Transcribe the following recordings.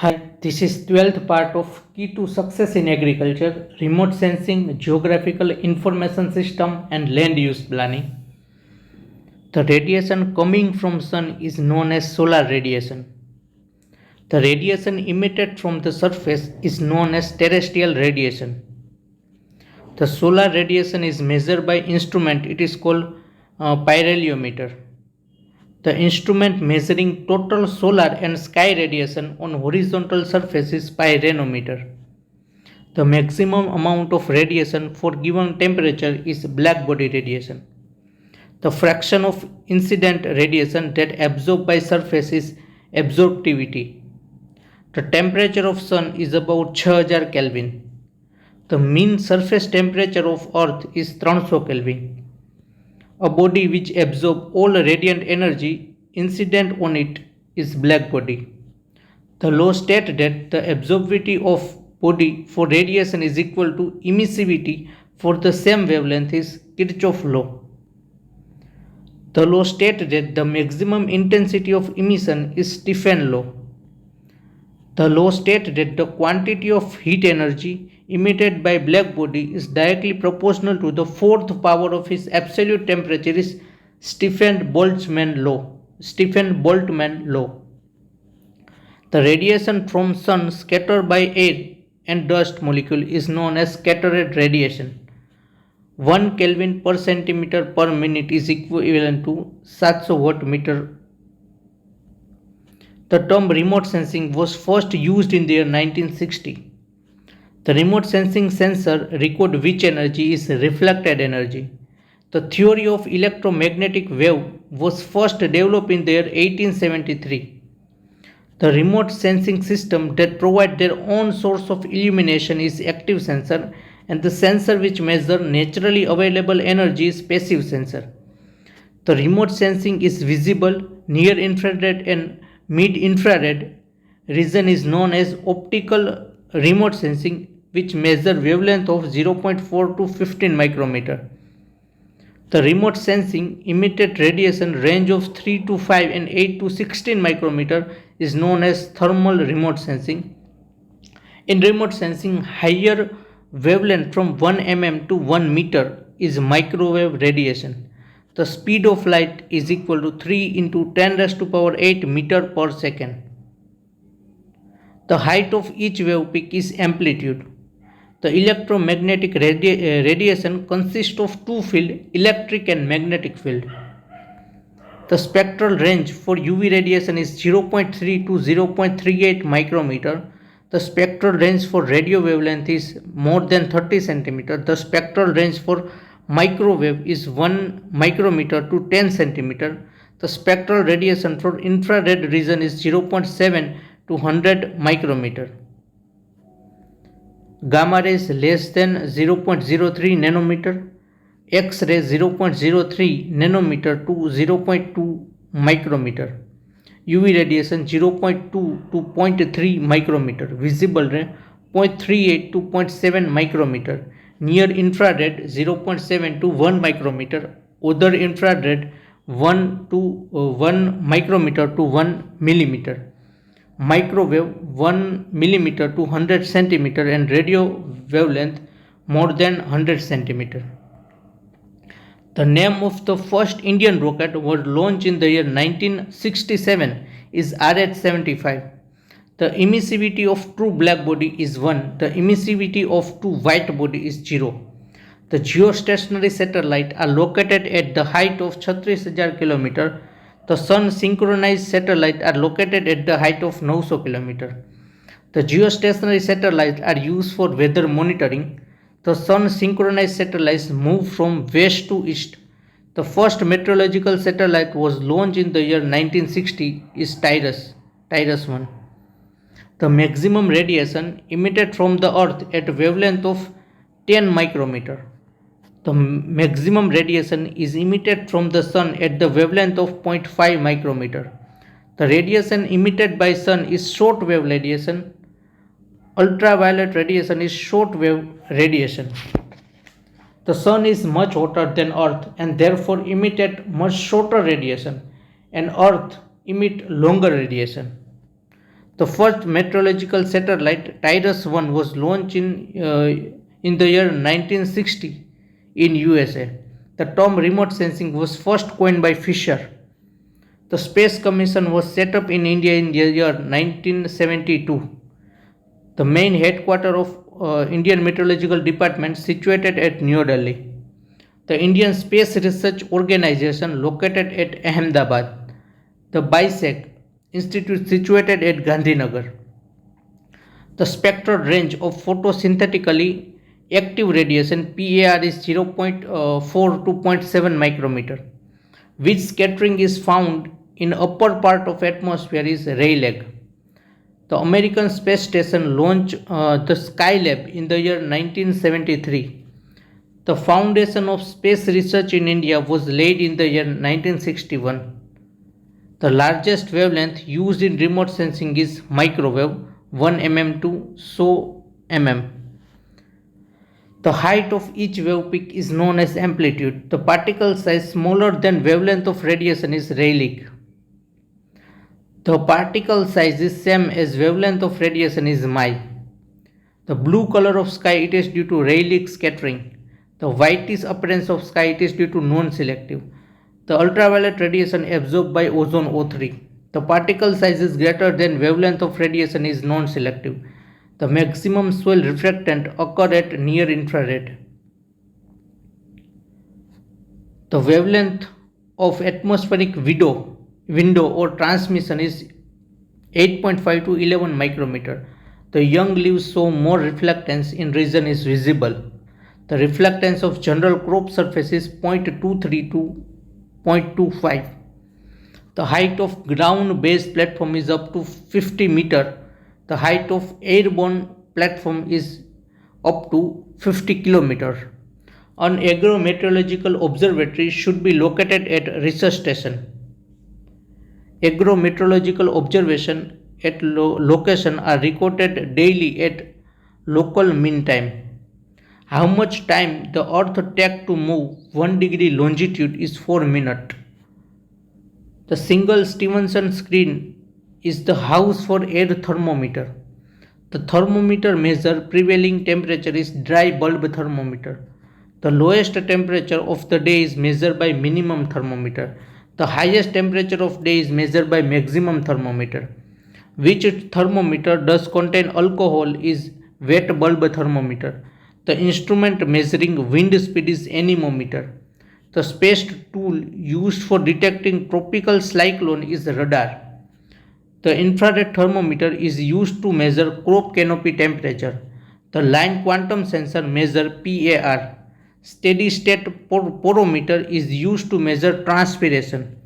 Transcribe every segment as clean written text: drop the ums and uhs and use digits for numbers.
Hi, this is 12th part of Key to Success in Agriculture, Remote Sensing, Geographical Information System and Land Use Planning. The radiation coming from sun is known as solar radiation. The radiation emitted from the surface is known as terrestrial radiation. The solar radiation is measured by instrument, it is called pyrheliometer. The instrument measuring total solar and sky radiation on horizontal surface is pyranometer. The maximum amount of radiation for given temperature is blackbody radiation. The fraction of incident radiation that absorbed by surface is absorptivity. The temperature of sun is about 6000 Kelvin. The mean surface temperature of earth is 300 Kelvin. A body which absorbs all radiant energy incident on it is black body. The law states that the absorptivity of body for radiation is equal to emissivity for the same wavelength is Kirchhoff law. The law states that the maximum intensity of emission is Stephen law. The law states that the quantity of heat energy emitted by black body is directly proportional to the fourth power of its absolute temperature is Stephen-Boltzmann law. The radiation from sun scattered by air and dust molecule is known as scattered radiation. 1 Kelvin per centimeter per minute is equivalent to 700 watt meter. The term remote sensing was first used in the year 1960. The remote sensing sensor records which energy is reflected energy. The theory of electromagnetic wave was first developed in the year 1873. The remote sensing system that provides their own source of illumination is active sensor, and the sensor which measures naturally available energy is passive sensor. The remote sensing is visible, near infrared and mid-infrared region is known as optical remote sensing, which measure wavelength of 0.4 to 15 micrometer. The remote sensing emitted radiation range of 3 to 5 and 8 to 16 micrometer is known as thermal remote sensing. In remote sensing, higher wavelength from 1 mm to 1 meter is microwave radiation. The speed of light is equal to 3 into 10 raised to power 8 meter per second. The height of each wave peak is amplitude. The electromagnetic radiation consists of two fields, electric and magnetic field. The spectral range for UV radiation is 0.3 to 0.38 micrometer. The spectral range for radio wavelength is more than 30 centimeter. The spectral range for microwave is 1 micrometer to 10 centimeter. The spectral radiation for infrared region is 0.7 to 100 micrometer. Gamma rays less than 0.03 nanometer, X-ray 0.03 nanometer to 0.2 micrometer, UV radiation 0.2 to 0.3 micrometer, visible ray 0.38 to 0.7 micrometer, near infrared 0.7 to 1 micrometer, other infrared 1 to 1 micrometer to 1 millimeter, microwave 1 millimeter to 100 centimeter, and radio wavelength more than 100 centimeter. The name of the first Indian rocket was launched in the year 1967 is RH-75. The emissivity of true black body is 1. The emissivity of true white body is 0. The geostationary satellites are located at the height of 36,000 km. The sun synchronized satellites are located at the height of 900 km. The geostationary satellites are used for weather monitoring. The sun synchronized satellites move from west to east. The first meteorological satellite was launched in the year 1960 is TIRUS-1. The maximum radiation emitted from the earth at a wavelength of 10 micrometer. The maximum radiation is emitted from the sun at the wavelength of 0.5 micrometer. The radiation emitted by sun is short wave radiation. Ultraviolet radiation is short wave radiation. The sun is much hotter than earth and therefore emitted much shorter radiation, and earth emit longer radiation. The first meteorological satellite, TIRUS-1, was launched in the year 1960 in USA. The term remote sensing was first coined by Fisher. The Space Commission was set up in India in the year 1972. The main headquarters of Indian Meteorological Department situated at New Delhi. The Indian Space Research Organization located at Ahmedabad. The BISAC Institute situated at Gandhinagar. The spectral range of photosynthetically active radiation PAR is 0.4 to 0.7 micrometer, which scattering is found in upper part of atmosphere is Rayleigh. The American Space Station launched the Skylab in the year 1973. The foundation of space research in India was laid in the year 1961. The largest wavelength used in remote sensing is microwave, 1 mm to so mm. The height of each wave peak is known as amplitude. The particle size smaller than wavelength of radiation is Rayleigh. The particle size is same as wavelength of radiation is mi. The blue color of sky it is due to Rayleigh scattering. The whitish appearance of sky it is due to non-selective. The ultraviolet radiation absorbed by ozone O3. The particle size is greater than wavelength of radiation is non-selective. The maximum swell refractant occur at near infrared. The wavelength of atmospheric window or transmission is 8.5 to 11 micrometer. The young leaves show more reflectance in region is visible. The reflectance of general crop surface is 0.23 to 0.25. The height of ground-based platform is up to 50 meter. The height of airborne platform is up to 50 km. An agrometeorological observatory should be located at research station. Agrometeorological observation at location are recorded daily at local mean time. How much time the earth takes to move 1 degree longitude is 4 minutes. The single Stevenson screen is the house for air thermometer. The thermometer measure prevailing temperature is dry bulb thermometer. The lowest temperature of the day is measured by minimum thermometer. The highest temperature of day is measured by maximum thermometer. Which thermometer does contain alcohol is wet bulb thermometer. The instrument measuring wind speed is anemometer. The space tool used for detecting tropical cyclone is radar. The infrared thermometer is used to measure crop canopy temperature. The line quantum sensor measure PAR. Steady state porometer is used to measure transpiration.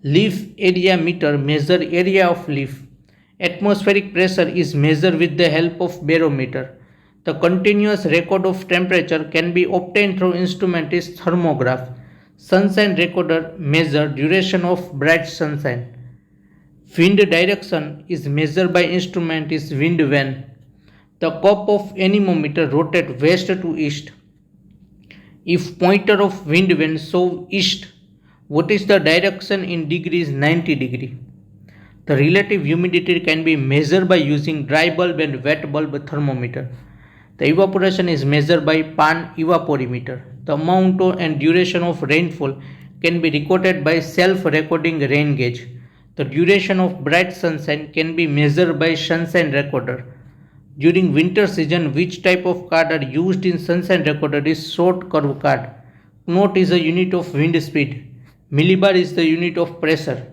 Leaf area meter measure area of leaf. Atmospheric pressure is measured with the help of barometer. The continuous record of temperature can be obtained through instrument is thermograph. Sunshine recorder measure duration of bright sunshine. Wind direction is measured by instrument is wind vane. The cup of anemometer rotate west to east. If pointer of wind vane show east, what is the direction in degrees 90 degree? The relative humidity can be measured by using dry bulb and wet bulb thermometer. The evaporation is measured by pan evaporimeter. The amount and duration of rainfall can be recorded by self-recording rain gauge. The duration of bright sunshine can be measured by sunshine recorder. During winter season, which type of card are used in sunshine recorder is short curve card. Knot is a unit of wind speed. Millibar is the unit of pressure.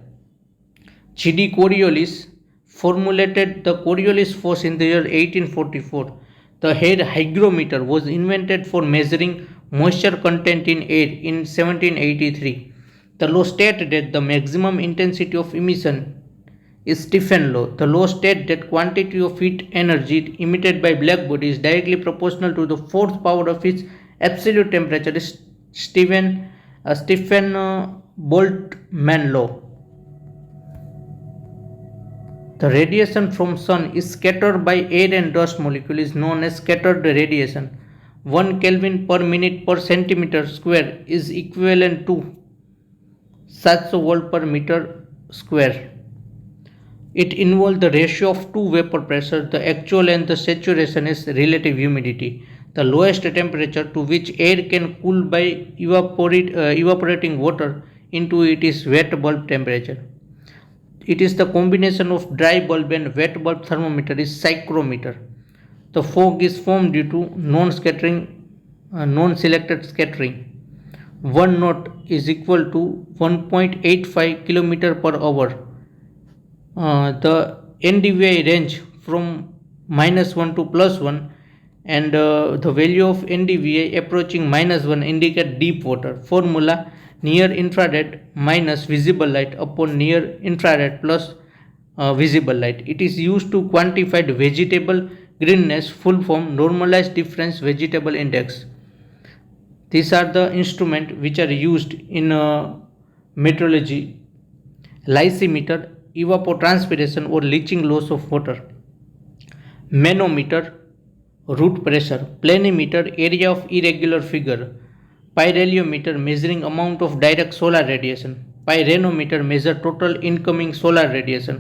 G.D. Coriolis formulated the Coriolis force in the year 1844. The hair hygrometer was invented for measuring moisture content in air in 1783. The law stated that the maximum intensity of emission is Stephen law. The law states that quantity of heat energy emitted by black body is directly proportional to the fourth power of its absolute temperature. Stephen Boltzmann law. The radiation from sun is scattered by air and dust molecule is known as scattered radiation. 1 Kelvin per minute per centimeter square is equivalent to 700 volt per meter square. It involves the ratio of two vapor pressure, the actual and the saturation is relative humidity. The lowest temperature to which air can cool by evaporating water into it is wet bulb temperature. It is the combination of dry bulb and wet bulb thermometer is psychrometer. The fog is formed due to non-selected scattering. 1 knot is equal to 1.85 km per hour. The NDVI range from -1 to +1, and the value of NDVI approaching -1 indicate deep water. Formula: near infrared minus visible light upon near infrared plus visible light. It is used to quantify the vegetable greenness. Full form: normalized difference vegetable index. These are the instruments which are used in meteorology: lysimeter, evapotranspiration or leaching loss of water; manometer, root pressure; planimeter, area of irregular figure; pyrheliometer, measuring amount of direct solar radiation; pyranometer, measure total incoming solar radiation;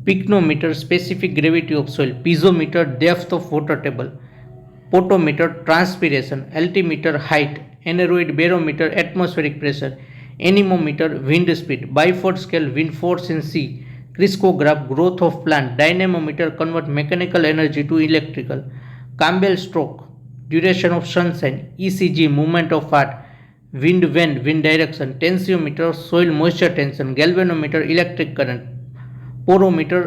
pycnometer, specific gravity of soil; piezometer, depth of water table; potometer, transpiration; altimeter, height; aneroid barometer, atmospheric pressure; anemometer, wind speed; Byford scale, wind force in sea; criscograph, growth of plant; dynamometer, convert mechanical energy to electrical; Campbell stroke, duration of sunshine; ECG, movement of heart; wind vane, wind direction; tensiometer, soil moisture tension; galvanometer, electric current; porometer,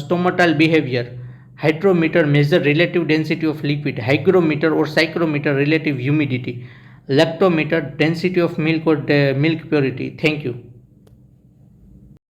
stomatal behavior; hydrometer, measure relative density of liquid; hygrometer or psychrometer, relative humidity; lactometer, density of milk or milk purity. Thank you.